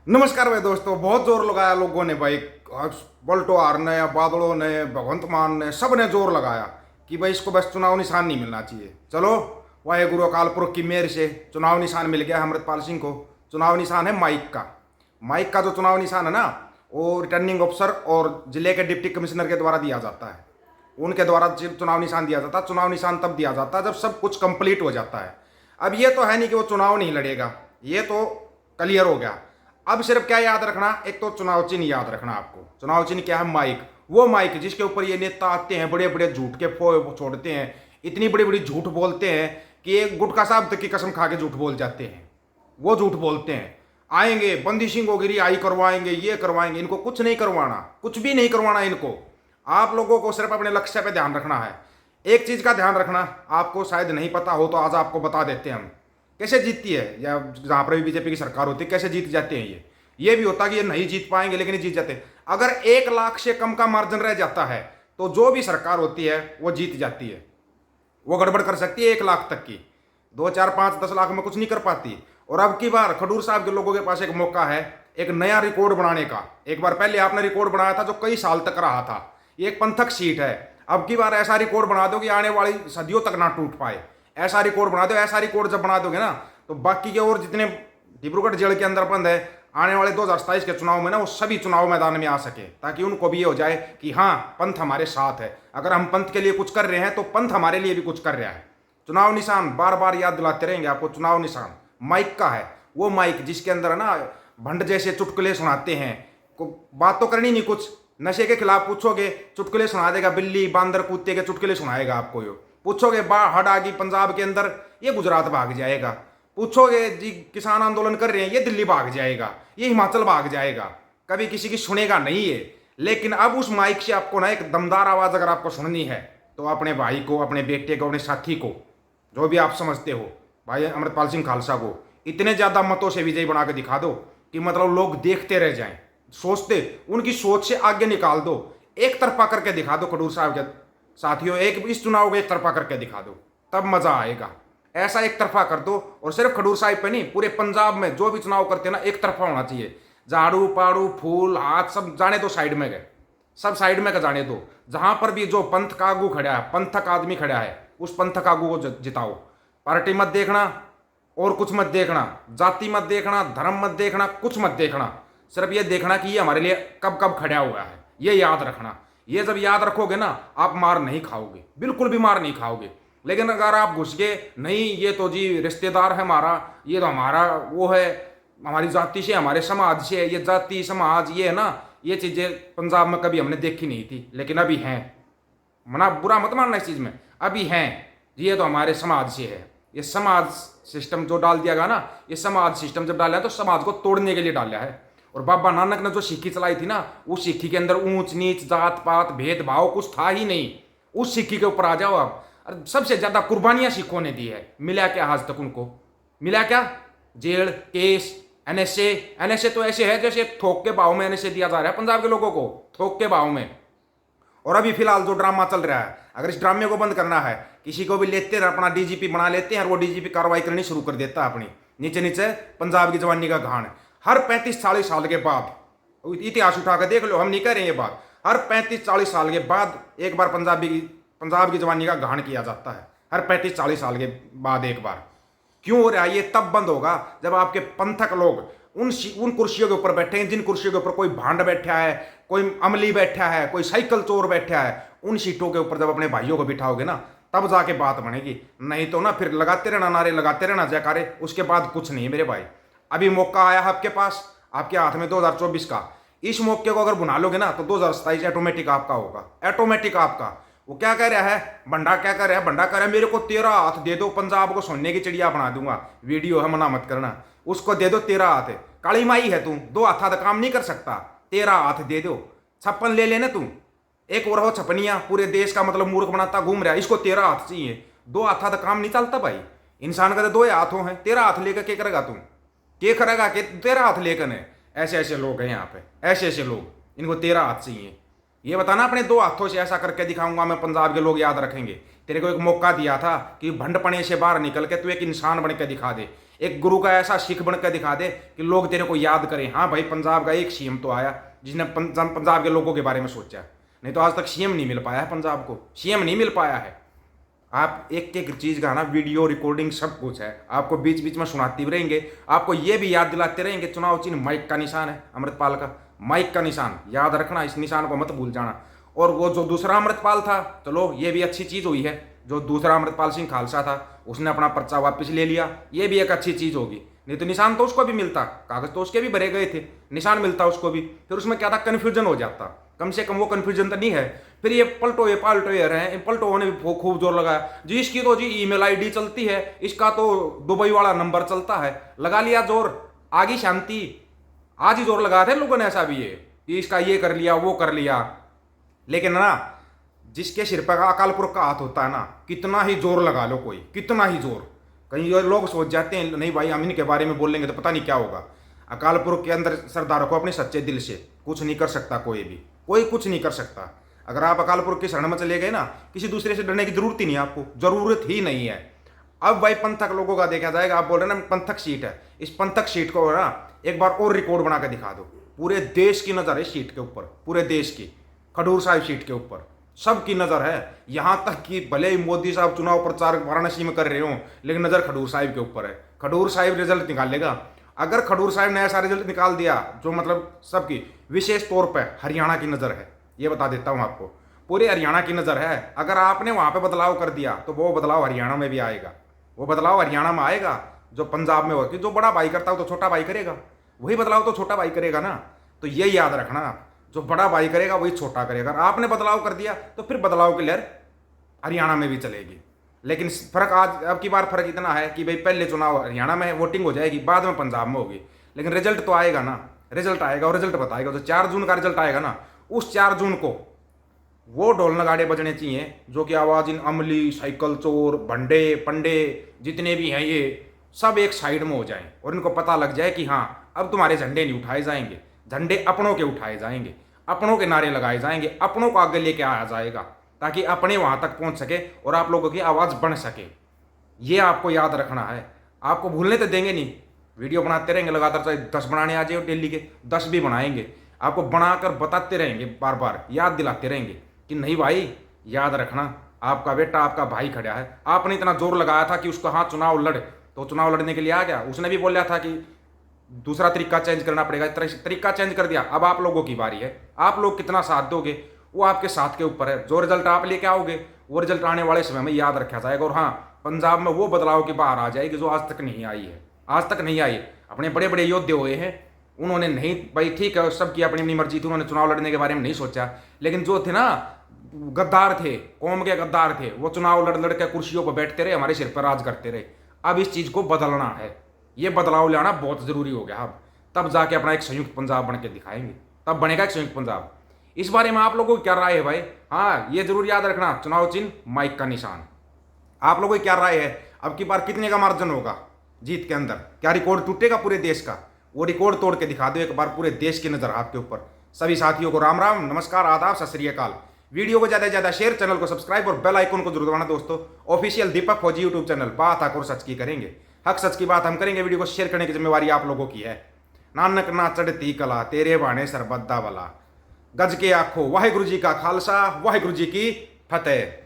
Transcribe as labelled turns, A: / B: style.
A: नमस्कार भाई दोस्तों। बहुत जोर लगाया लोगों ने भाई। पलटवार ने, बादलों ने, भगवंत मान ने, सब ने जोर लगाया कि भाई इसको बस चुनाव निशान नहीं मिलना चाहिए। चलो, वाहेगुरु अकाल पुरख की मेहर से चुनाव निशान मिल गया अमृतपाल सिंह को। चुनाव निशान है माइक का। माइक का जो चुनाव निशान है ना, वो रिटर्निंग ऑफिसर और जिले के डिप्टी कमिश्नर के द्वारा दिया जाता है। उनके द्वारा चुनाव निशान दिया जाता है। चुनाव निशान तब दिया जाता है जब सब कुछ कंप्लीट हो जाता है। अब ये तो है नहीं कि वो चुनाव नहीं लड़ेगा, ये तो क्लियर हो गया। अब सिर्फ क्या याद रखना, एक तो चुनाव चिन्ह याद रखना आपको। चुनाव चिन्ह क्या है? माइक। वो माइक जिसके ऊपर ये नेता आते हैं, बड़े बड़े झूठ के फो छोड़ते हैं, इतनी बड़ी बड़ी झूठ बोलते हैं कि एक गुटखा साहब तक की कसम खा के झूठ बोल जाते हैं। वो झूठ बोलते हैं, आएंगे बंदी सिंह गिरी आई करवाएंगे, ये करवाएंगे। इनको कुछ नहीं करवाना, कुछ भी नहीं करवाना इनको। आप लोगों को सिर्फ अपने लक्ष्य पे ध्यान रखना है। एक चीज का ध्यान रखना, आपको शायद नहीं पता हो तो आज आपको बता देते हैं हम कैसे जीतती है, या जहां पर भी बीजेपी की सरकार होती है कैसे जीत जाते हैं। ये भी होता कि ये नहीं जीत पाएंगे लेकिन ये जीत जाते हैं। अगर 1 लाख से कम का मार्जिन रह जाता है तो जो भी सरकार होती है वो जीत जाती है। वो गड़बड़ कर सकती है 1 लाख तक की, 2, 4, 5, 10 लाख में कुछ नहीं कर पाती। और अब की बार खडूर साहब के लोगों के पास एक मौका है एक नया रिकॉर्ड बनाने का। एक बार पहले आपने रिकॉर्ड बनाया था जो कई साल तक रहा था, ये एक पंथक सीट है। अब की बार ऐसा रिकॉर्ड बना दो कि आने वाली सदियों तक ना टूट पाए। ऐसा रिकॉर्ड बना दो। ऐसा रिकॉर्ड जब बना दोगे ना तो बाकी के और जितने डिब्रूगढ़ जेल के अंदर बंद है, आने वाले 2027 के चुनाव में ना वो सभी चुनाव मैदान में आ सके, ताकि उनको भी ये हो जाए कि हाँ, पंथ हमारे साथ है। अगर हम पंथ के लिए कुछ कर रहे हैं तो पंथ हमारे लिए भी कुछ कर रहा है। चुनाव निशान बार बार याद दिलाते रहेंगे आपको। चुनाव निशान माइक का है। वो माइक जिसके अंदर है ना भंड जैसे चुटकुले सुनाते हैं। को बात तो करनी नहीं कुछ। नशे के खिलाफ पूछोगे, चुटकुले सुना देगा। बिल्ली बांदर कुत्ते के चुटकुले सुनाएगा आपको। यो पूछोगे हड़ आ गई पंजाब के अंदर, ये गुजरात भाग जाएगा। पूछोगे जी किसान आंदोलन कर रहे हैं, ये दिल्ली भाग जाएगा, ये हिमाचल भाग जाएगा। कभी किसी की सुनेगा नहीं है। लेकिन अब उस माइक से आपको ना एक दमदार आवाज अगर आपको सुननी है तो अपने भाई को, अपने बेटे को, अपने साथी को, जो भी आप समझते हो, भाई अमृतपाल सिंह खालसा को इतने ज्यादा मतों से विजयी बना के दिखा दो कि मतलब लोग देखते रह जाएं, सोचते, उनकी सोच से आगे निकाल दो। एक तरफा करके दिखा दो खडूर साहब के साथियों। एक इस चुनाव को एक तरफा करके दिखा दो, तब मजा आएगा। ऐसा एक तरफा कर दो। और सिर्फ खडूर साहिब पे नहीं, पूरे पंजाब में जो भी चुनाव करते हैं ना, एक तरफा होना चाहिए। झाड़ू पाड़ू फूल हाथ सब जाने दो साइड में गए, सब साइड में का जाने दो। जहां पर भी जो पंथ का आगू खड़ा है, पंथक आदमी खड़ा है, उस पंथक आगू को जिताओ। पार्टी मत देखना और कुछ मत देखना, जाति मत देखना, धर्म मत देखना, कुछ मत देखना। सिर्फ ये देखना कि ये हमारे लिए कब कब खड़ा हुआ है, ये याद रखना। ये जब याद रखोगे ना, आप मार नहीं खाओगे, बिल्कुल भी मार नहीं खाओगे। लेकिन अगर आप घुस गए, नहीं ये तो जी रिश्तेदार है हमारा, ये तो हमारा वो है, हमारी जाति से, हमारे समाज से है, ये जाति समाज ये है ना, ये चीज़ें पंजाब में कभी हमने देखी नहीं थी लेकिन अभी हैं। मना बुरा मत मानना इस चीज़ में, अभी हैं। ये तो हमारे समाज से है। ये समाज सिस्टम जो डाल दिया गया ना, ये समाज सिस्टम जब डाला है तो समाज को तोड़ने के लिए डाला है। और बाबा नानक ने जो सिक्खी चलाई थी ना, उस सिक्खी के अंदर ऊंच नीच जात पात भेदभाव कुछ था ही नहीं। उस सिक्खी के ऊपर आ जाओ आप। और सबसे ज्यादा कुर्बानियां सिखों ने दी है। मिला क्या आज तक उनको? मिला क्या? Jail, case, NSA. एनएसए तो ऐसे है जैसे थोक के भाव में एनएसए दिया जा रहा है पंजाब के लोगों को, थोक के भाव में। और अभी फिलहाल जो ड्रामा चल रहा है, अगर इस ड्रामे को बंद करना है, किसी को भी लेते हैं अपना डीजीपी बना लेते हैं और वो डीजीपी कार्रवाई करनी शुरू कर देता है अपनी। नीचे नीचे पंजाब की जवानी का घाण। हर 35-40 साल के बाद, इतिहास उठा कर देख लो, हम नहीं कह रहे ये बात, हर 35-40 साल के बाद एक बार पंजाब की जवानी का घाण किया जाता है। हर 35-40 साल के बाद एक बार। क्यों हो रहा है ये? तब बंद होगा जब आपके पंथक लोग उन कुर्सियों के ऊपर बैठे हैं जिन कुर्सियों के ऊपर कोई भांड बैठा है, कोई अमली बैठा है, कोई साइकिल चोर बैठा है। उन सीटों के ऊपर जब अपने भाइयों को बिठाओगे ना, तब जाके बात बनेगी। नहीं तो ना फिर लगाते रहना नारे, लगाते रहना जयकारे, उसके बाद कुछ नहीं है मेरे भाई। अभी मौका आया है आपके पास, आपके हाथ में 2024 का। इस मौके को अगर बुना लोगे ना तो 2027 ऑटोमेटिक आपका होगा, ऑटोमेटिक आपका। वो क्या कह रहा है बंडा, क्या कह रहा है बंडा? कह रहा है मेरे को 13 हाथ दे दो, पंजाब को सोने की चिड़िया बना दूंगा। वीडियो है, मना मत करना। उसको दे दो 13 हाथ। काली माई है तू, 2 हाथा तो काम नहीं कर सकता, 13 हाथ दे दो। 56 ले लेना तू, एक और हो छपनिया, पूरे देश का मतलब मूर्ख बनाता घूम रहा है। इसको 13 हाथ चाहिए, 2 हाथा तो काम नहीं चलता भाई। इंसान का तो 2 हाथों हैं, 13 हाथ लेकर क्या करेगा तू? क्या करेगा कि 13 हाथ लेकर ने? ऐसे ऐसे लोग हैं यहाँ पे, ऐसे ऐसे लोग, इनको 13 हाथ चाहिए। ये बताना अपने 2 हाथों से ऐसा करके दिखाऊंगा मैं, पंजाब के लोग याद रखेंगे। तेरे को एक मौका दिया था कि भंडपने से बाहर निकल के तू एक इंसान बन के दिखा दे, एक गुरु का ऐसा सिख बनकर दिखा दे कि लोग तेरे को याद करें। हाँ भाई, पंजाब का एक सीएम तो आया जिसने पंजाब के लोगों के बारे में सोचा, नहीं तो आज तक सीएम नहीं मिल पाया है, पंजाब को सीएम नहीं मिल पाया है। आप एक एक चीज़ का ना वीडियो रिकॉर्डिंग सब कुछ है, आपको बीच बीच में सुनाते भी रहेंगे, आपको ये भी याद दिलाते रहेंगे चुनाव चिन्ह माइक का निशान है, अमृतपाल का माइक का निशान याद रखना, इस निशान को मत भूल जाना। और वो जो दूसरा अमृतपाल था, चलो ये भी अच्छी चीज़ हुई है, जो दूसरा अमृतपाल सिंह खालसा था उसने अपना पर्चा वापस ले लिया, ये भी एक अच्छी चीज़ होगी। नहीं तो निशान तो उसको भी मिलता, कागज तो उसके भी भरे गए थे, निशान मिलता उसको भी, फिर उसमें क्या था, कन्फ्यूजन हो जाता। कम से कम वो कन्फ्यूजन तो नहीं है। फिर ये पलटो ये पाल्टो ये रहे, पलटो ने भी खूब जोर लगाया जी, इसकी तो जी ईमेल आईडी चलती है, इसका तो दुबई वाला नंबर चलता है, लगा लिया जोर, आगी शांति। आज ही जोर लगाया थे लोगों ने ऐसा भी है कि इसका ये कर लिया वो कर लिया। लेकिन ना, जिसके सिर पर अकाल पुरख का हाथ होता है ना, कितना ही जोर लगा लो कोई, कितना ही जोर, कहीं ये लोग सोच जाते हैं नहीं भाई हम इनके बारे में बोलेंगे तो पता नहीं क्या होगा। अकाल पुरख के अंदर सरदार को अपने सच्चे दिल से कुछ नहीं कर सकता, कोई भी, कोई कुछ नहीं कर सकता। अगर आप अकाल पुरख की शरण में चले गए ना, किसी दूसरे से डरने की जरूरत ही नहीं, आपको जरूरत ही नहीं है। अब भाई पंथक लोगों का देखा जाएगा, आप बोल रहे हैं ना पंथक सीट है, इस पंथक सीट को ना एक बार और रिकॉर्ड बना के दिखा दो। पूरे देश की नजर है सीट के ऊपर, पूरे देश की, खडूर साहिब सीट के ऊपर सबकी नजर है। यहां तक कि भले ही मोदी साहब चुनाव प्रचार वाराणसी में कर रहे हो, लेकिन नजर खडूर साहिब के ऊपर है। खडूर साहिब रिजल्ट निकालेगा। अगर खडूर साहिब ने ऐसा रिजल्ट निकाल दिया जो मतलब सबकी, विशेष तौर पर हरियाणा की नजर है, ये बता देता हूं आपको, पूरे हरियाणा की नजर है। अगर आपने वहां पे बदलाव कर दिया तो वो बदलाव हरियाणा में भी आएगा, वो बदलाव हरियाणा में आएगा जो पंजाब में हो कि जो बड़ा भाई करता हो तो छोटा भाई करेगा, वही बदलाव तो छोटा भाई करेगा ना। तो ये याद रखना आप, जो बड़ा भाई करेगा वही छोटा करेगा। अगर आपने बदलाव कर दिया तो फिर बदलाव की लहर हरियाणा में भी चलेगी। लेकिन फर्क आज अब की बार फर्क इतना है कि भाई पहले चुनाव हरियाणा में वोटिंग हो जाएगी, बाद में पंजाब में होगी, लेकिन रिजल्ट तो आएगा ना, रिजल्ट आएगा और रिजल्ट बताएगा। जो 4 जून का रिजल्ट आएगा ना, उस 4 जून को वो ढोल नगाड़े बजने चाहिए जो कि आवाज इन अमली, साइकिल चोर, भंडे पंडे जितने भी हैं ये सब एक साइड में हो जाएं और इनको पता लग जाए कि हाँ अब तुम्हारे झंडे नहीं उठाए जाएंगे, झंडे अपनों के उठाए जाएंगे, अपनों के नारे लगाए जाएंगे, अपनों को आगे लेके आया जाएगा, ताकि अपने वहां तक पहुंच सके और आप लोगों की आवाज बढ़ सके। ये आपको याद रखना है। आपको भूलने तो देंगे नहीं, वीडियो बनाते रहेंगे लगातार, चाहे 10 बनाने आ जाए डेली के 10 भी बनाएंगे, आपको बनाकर बताते रहेंगे, बार बार याद दिलाते रहेंगे कि नहीं भाई याद रखना, आपका बेटा आपका भाई खड़ा है। आपने इतना जोर लगाया था कि उसका हाँ चुनाव लड़, तो चुनाव लड़ने के लिए आ गया। उसने भी बोला था कि दूसरा तरीका चेंज करना पड़ेगा, तरीका चेंज कर दिया। अब आप लोगों की बारी है, आप लोग कितना साथ दोगे वो आपके साथ के ऊपर है। जो रिजल्ट आप लेके आओगे वो रिजल्ट आने वाले समय में याद रखा जाएगा। और हाँ, पंजाब में वो बदलाव की बाहर आ जाएगी जो आज तक नहीं आई है, आज तक नहीं आई। अपने बड़े बड़े योद्धे हुए हैं, उन्होंने नहीं, भाई ठीक है सबकी अपनी अपनी मर्जी थी, उन्होंने चुनाव लड़ने के बारे में नहीं सोचा, लेकिन जो थे ना गद्दार थे, कौम के गद्दार थे, वो चुनाव लड़ लड़ के कुर्सियों पर बैठते रहे, हमारे सिर पर राज करते रहे। अब इस चीज को बदलना है, ये बदलाव लाना बहुत जरूरी हो गया। अब तब जाके अपना एक संयुक्त पंजाब बन के दिखाएंगे, तब बनेगा एक संयुक्त पंजाब। इस बारे में आप लोगों की क्या राय है भाई? हाँ, ये जरूर याद रखना, चुनाव चिन्ह माइक का निशान। आप लोगों की क्या राय है? अब की बार कितने का मार्जिन होगा जीत के अंदर? क्या रिकॉर्ड टूटेगा पूरे देश का? वो रिकॉर्ड तोड़ के दिखा दो एक बार, पूरे देश की नजर आपके ऊपर। सभी साथियों को राम राम, नमस्कार, आदाब, सत श्री अकाल। वीडियो को ज्यादा से ज्यादा शेयर, चैनल को सब्सक्राइब और बेल आइकन को जरूर दबाना दोस्तों। ऑफिशियल दीपक फौजी यूट्यूब चैनल, बात हक और सच की करेंगे, हक सच की बात हम करेंगे। वीडियो को शेयर करने की जिम्मेवारी आप लोगों की है। नानक ना चढ़ती कला, तेरे बाणे सरबद्दा वाला, गज के आखो वाहिगुरु जी का खालसा, वाहिगुरु जी की फतेह।